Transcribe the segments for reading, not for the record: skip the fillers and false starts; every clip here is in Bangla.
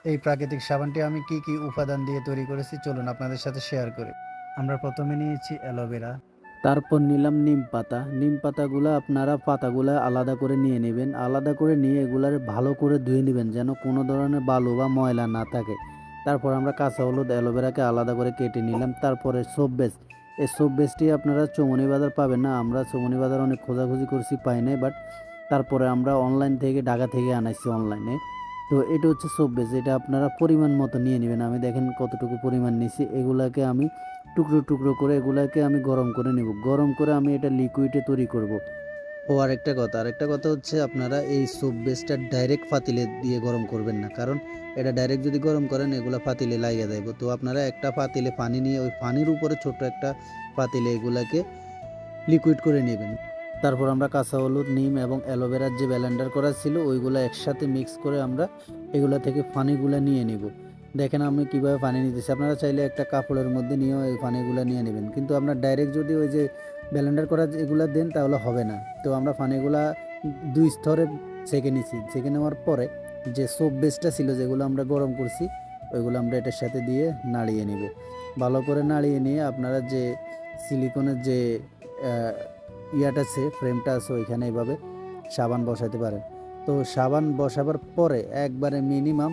এই প্রাকৃতিক সাবানটি আমি কি কি উপাদান দিয়ে তৈরি করেছি চলুন আপনাদের সাথে শেয়ার করি। আমরা প্রথমে নিয়েছি অ্যালোভেরা, তারপর নিলাম নিম পাতা। নিম পাতাগুলা আপনারা পাতাগুলা আলাদা করে নিয়ে নেবেন। আলাদা করে নিয়ে এগুলার ভালো করে ধুয়ে নেবেন যেন কোনো ধরনের বালু বা ময়লা না থাকে। তারপর আমরা কাঁচা হলুদ অ্যালোভেরাকে আলাদা করে কেটে নিলাম। তারপরে সোপ বেস, এই সোপ বেসটি আপনারা চৌমনি বাজার পাবেন না। আমরা চৌমনি বাজার অনেক খোঁজাখুঁজি করছি, পাই নাই, বাট তারপরে আমরা অনলাইন থেকে ঢাকা থেকে আনাইছি অনলাইনে। তো এটা হচ্ছে সোপ বেস, এটা আপনারা পরিমাণ মতো নিয়ে নেবেন। আমি দেখেন কতটুকু পরিমাণ নিছি। এগুলাকে আমি টুকরো টুকরো করে এগুলাকে আমি গরম করে নেব। গরম করে আমি এটা লিকুইডে তৈরি করব। ও আরেকটা কথা হচ্ছে আপনারা এই সোপ বেসটা ডাইরেক্ট পাতিলে দিয়ে গরম করবেন না, কারণ এটা ডাইরেক্ট যদি গরম করেন এগুলা পাতিলে লাগিয়ে যাইব। তো আপনারা একটা পাতিলে পানি নিয়ে ওই পানির উপরে ছোট্ট একটা পাতিলে এগুলাকে লিকুইড করে নেবেন। তারপর আমরা কাঁচা হলুদ, নিম এবং অ্যালোভেরার যে ব্লেন্ডার করা ছিল ওইগুলো একসাথে মিক্স করে আমরা এগুলা থেকে পানিগুলো নিয়ে নিব। দেখেন আমি কিভাবে পানি নিতেছি। আপনারা চাইলে একটা কাপড়ের মধ্যে নিয়েও এই পানিগুলো নিয়ে নেবেন, কিন্তু আমরা ডাইরেক্ট যদি ওই যে ব্লেন্ডার করা এগুলো দেন তাহলে হবে না। তো আমরা পানিগুলা দুই স্তরে ছেঁকে নিছি। ছেঁকে নেওয়ার পরে যে সোপ বেসটা ছিল যেগুলো আমরা গরম করছি ওইগুলো আমরা এটার সাথে দিয়ে নাড়িয়ে নিব। ভালো করে নাড়িয়ে নিয়ে আপনারা যে সিলিকনের যে ইয়াটা আছে, ফ্রেমটা আছে, ওইখানে এইভাবে সাবান বসাতে পারেন। তো সাবান বসাবার পরে একবারে মিনিমাম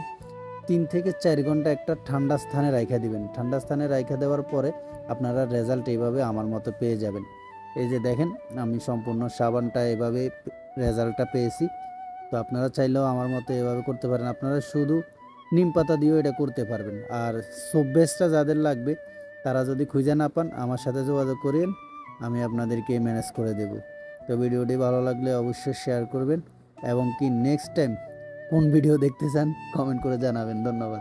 3 থেকে 4 ঘন্টা একটা ঠান্ডা স্থানে রাইখা দিবেন। ঠান্ডা স্থানে রাইখা দেওয়ার পরে আপনারা রেজাল্ট এইভাবে আমার মতো পেয়ে যাবেন। এই যে দেখেন আমি সম্পূর্ণ সাবানটা এভাবে রেজাল্টটা পেয়েছি। তো আপনারা চাইলেও আমার মতো এভাবে করতে পারেন। আপনারা শুধু নিম পাতা দিয়েও এটা করতে পারবেন। আর সোপ বেসটা যাদের লাগবে তারা যদি খুঁজে না পান আমার সাথে যোগাযোগ করেন, আমি আপনাদেরকে ম্যানেজ করে দেব। তো ভিডিওটি ভালো লাগলে অবশ্যই শেয়ার করবেন এবং কি নেক্সট টাইম কোন ভিডিও দেখতে চান কমেন্ট করে জানাবেন। ধন্যবাদ।